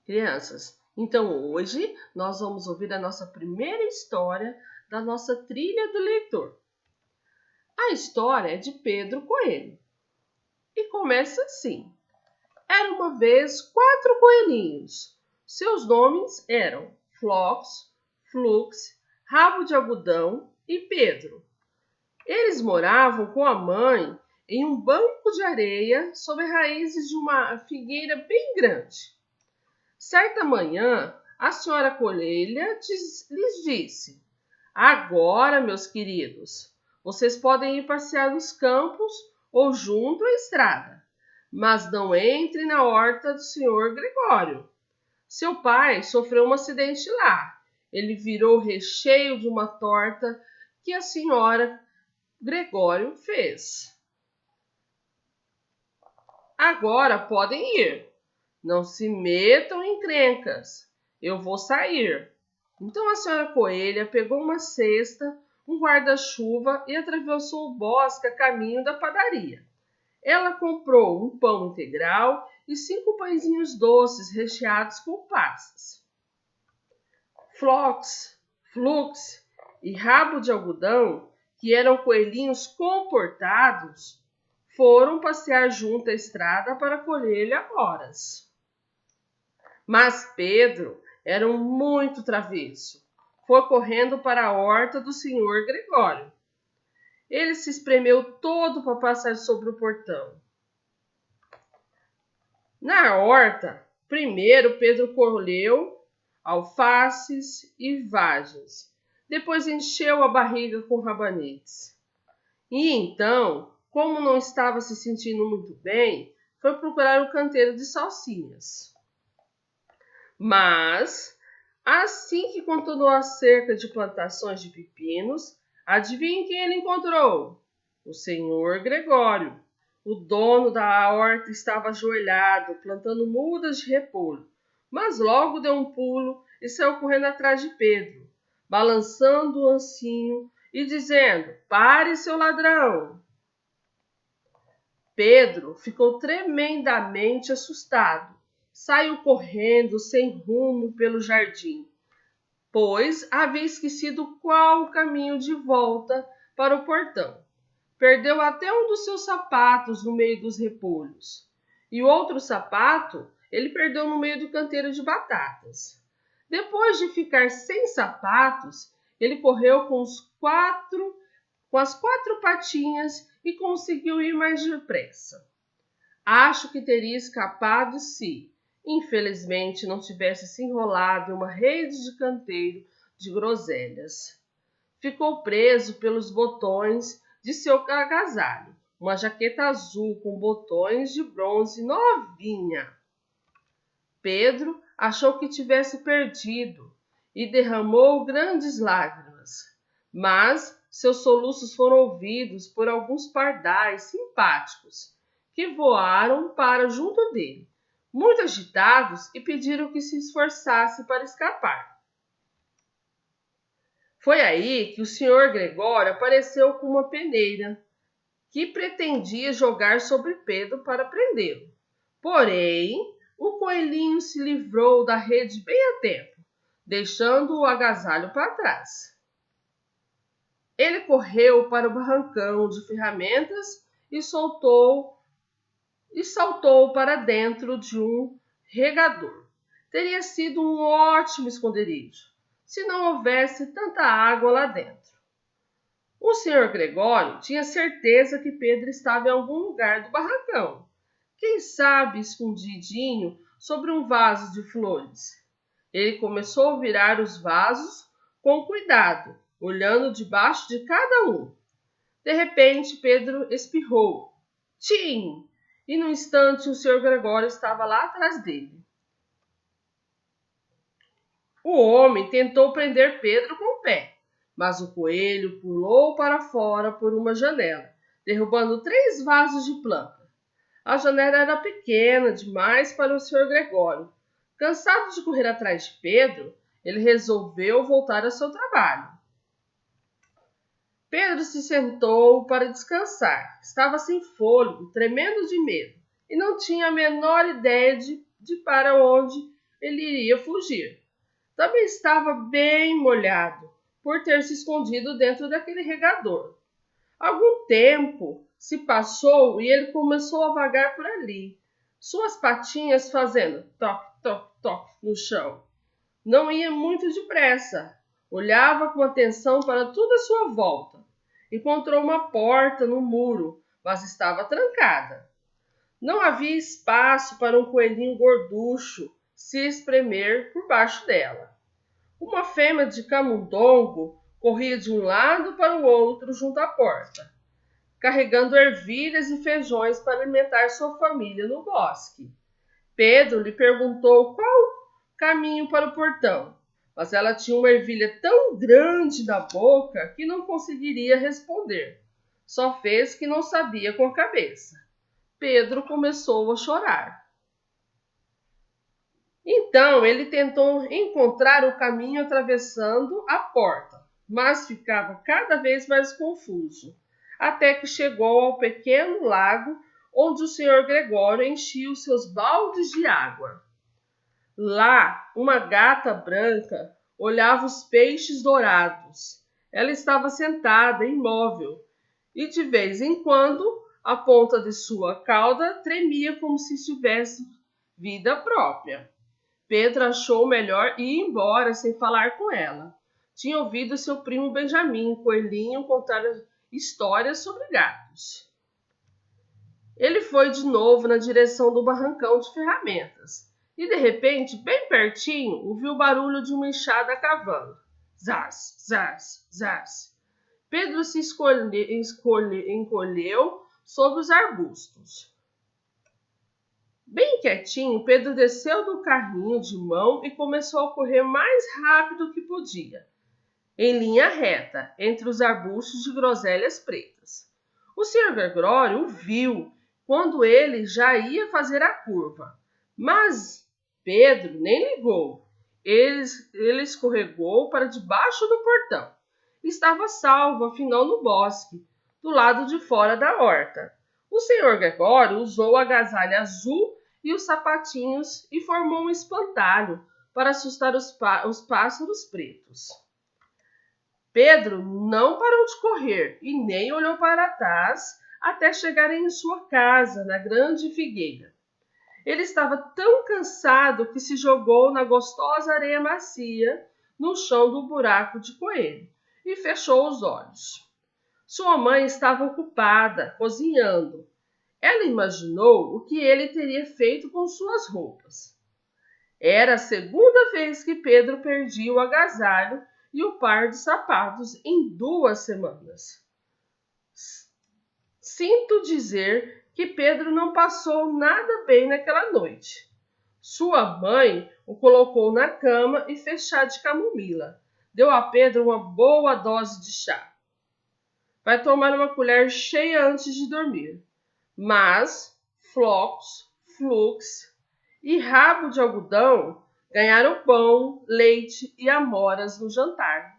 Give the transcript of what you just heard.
Crianças, então hoje nós vamos ouvir a nossa primeira história da nossa trilha do leitor. A história é de Pedro Coelho e começa assim. Era uma vez 4 coelhinhos. Seus nomes eram Flox, Flux, Rabo de Algodão e Pedro. Eles moravam com a mãe em um banco de areia sob as raízes de uma figueira bem grande. Certa manhã, a senhora Coelha lhes disse: Agora, meus queridos, vocês podem ir passear nos campos ou junto à estrada, mas não entrem na horta do senhor Gregório. Seu pai sofreu um acidente lá. Ele virou o recheio de uma torta que a senhora Gregório fez. Agora podem ir. Não se metam em encrencas. Eu vou sair. Então a senhora Coelha pegou uma cesta, um guarda-chuva e atravessou o bosque a caminho da padaria. Ela comprou um pão integral e 5 pãezinhos doces recheados com passas. Flox, Flux e Rabo de Algodão, que eram coelhinhos comportados, foram passear junto à estrada para colher horas. Mas Pedro era muito travesso. Foi correndo para a horta do senhor Gregório. Ele se espremeu todo para passar sobre o portão. Na horta, primeiro Pedro colheu alfaces e vagens. Depois encheu a barriga com rabanetes. E então, como não estava se sentindo muito bem, foi procurar o canteiro de salsinhas. Mas, assim que contornou a cerca de plantações de pepinos, adivinhe quem ele encontrou? O senhor Gregório. O dono da horta estava ajoelhado, plantando mudas de repolho, mas logo deu um pulo e saiu correndo atrás de Pedro, balançando o ancinho e dizendo: Pare, seu ladrão! Pedro ficou tremendamente assustado. Saiu correndo sem rumo pelo jardim, pois havia esquecido qual o caminho de volta para o portão. Perdeu até um dos seus sapatos no meio dos repolhos. E o outro sapato ele perdeu no meio do canteiro de batatas. Depois de ficar sem sapatos, ele correu com as 4 patinhas e conseguiu ir mais depressa. Acho que teria escapado se, infelizmente, não tivesse se enrolado em uma rede de canteiro de groselhas. Ficou preso pelos botões de seu agasalho, uma jaqueta azul com botões de bronze novinha. Pedro achou que tivesse perdido e derramou grandes lágrimas, mas seus soluços foram ouvidos por alguns pardais simpáticos que voaram para junto dele, muito agitados, e pediram que se esforçasse para escapar. Foi aí que o senhor Gregório apareceu com uma peneira, que pretendia jogar sobre Pedro para prendê-lo. Porém, o coelhinho se livrou da rede bem a tempo, deixando o agasalho para trás. Ele correu para o barrancão de ferramentas e saltou para dentro de um regador. Teria sido um ótimo esconderijo, se não houvesse tanta água lá dentro. O senhor Gregório tinha certeza que Pedro estava em algum lugar do barracão. Quem sabe escondidinho sobre um vaso de flores. Ele começou a virar os vasos com cuidado, olhando debaixo de cada um. De repente, Pedro espirrou. Tchim! E no instante o senhor Gregório estava lá atrás dele. O homem tentou prender Pedro com o pé, mas o coelho pulou para fora por uma janela, derrubando 3 vasos de planta. A janela era pequena demais para o senhor Gregório. Cansado de correr atrás de Pedro, ele resolveu voltar ao seu trabalho. Pedro se sentou para descansar. Estava sem fôlego, tremendo de medo, e não tinha a menor ideia de para onde ele iria fugir. Também estava bem molhado, por ter se escondido dentro daquele regador. Algum tempo se passou e ele começou a vagar por ali, suas patinhas fazendo toque, toque, toque no chão. Não ia muito depressa. Olhava com atenção para tudo à sua volta. Encontrou uma porta no muro, mas estava trancada. Não havia espaço para um coelhinho gorducho se espremer por baixo dela. Uma fêmea de camundongo corria de um lado para o outro junto à porta, carregando ervilhas e feijões para alimentar sua família no bosque. Pedro lhe perguntou qual caminho para o portão, mas ela tinha uma ervilha tão grande na boca que não conseguiria responder. Só fez que não sabia com a cabeça. Pedro começou a chorar. Então ele tentou encontrar o caminho atravessando a porta, mas ficava cada vez mais confuso, até que chegou ao pequeno lago onde o Sr. Gregório enchia os seus baldes de água. Lá, uma gata branca olhava os peixes dourados. Ela estava sentada, imóvel, e de vez em quando a ponta de sua cauda tremia como se tivesse vida própria. Pedro achou melhor ir embora sem falar com ela. Tinha ouvido seu primo Benjamim, coelhinho, contar histórias sobre gatos. Ele foi de novo na direção do barrancão de ferramentas. E, de repente, bem pertinho, ouviu o barulho de uma enxada cavando. Zaz, zaz, zaz. Pedro se encolheu sob os arbustos. Bem quietinho, Pedro desceu do carrinho de mão e começou a correr mais rápido que podia, em linha reta, entre os arbustos de groselhas pretas. O Sr. Gregório o viu quando ele já ia fazer a curva, mas Pedro nem ligou. Ele escorregou para debaixo do portão. Estava salvo, afinal, no bosque, do lado de fora da horta. O Sr. Gregório usou a agasalha azul e os sapatinhos e formou um espantalho para assustar os pássaros pretos. Pedro não parou de correr e nem olhou para trás até chegarem em sua casa, na grande figueira. Ele estava tão cansado que se jogou na gostosa areia macia no chão do buraco de coelho e fechou os olhos. Sua mãe estava ocupada, cozinhando. Ela imaginou o que ele teria feito com suas roupas. Era a segunda vez que Pedro perdia o agasalho e o par de sapatos em 2 semanas. Sinto dizer que Pedro não passou nada bem naquela noite. Sua mãe o colocou na cama e fez chá de camomila. Deu a Pedro uma boa dose de chá. Vai tomar uma colher cheia antes de dormir. Mas flocos, flux e rabo de algodão ganharam pão, leite e amoras no jantar.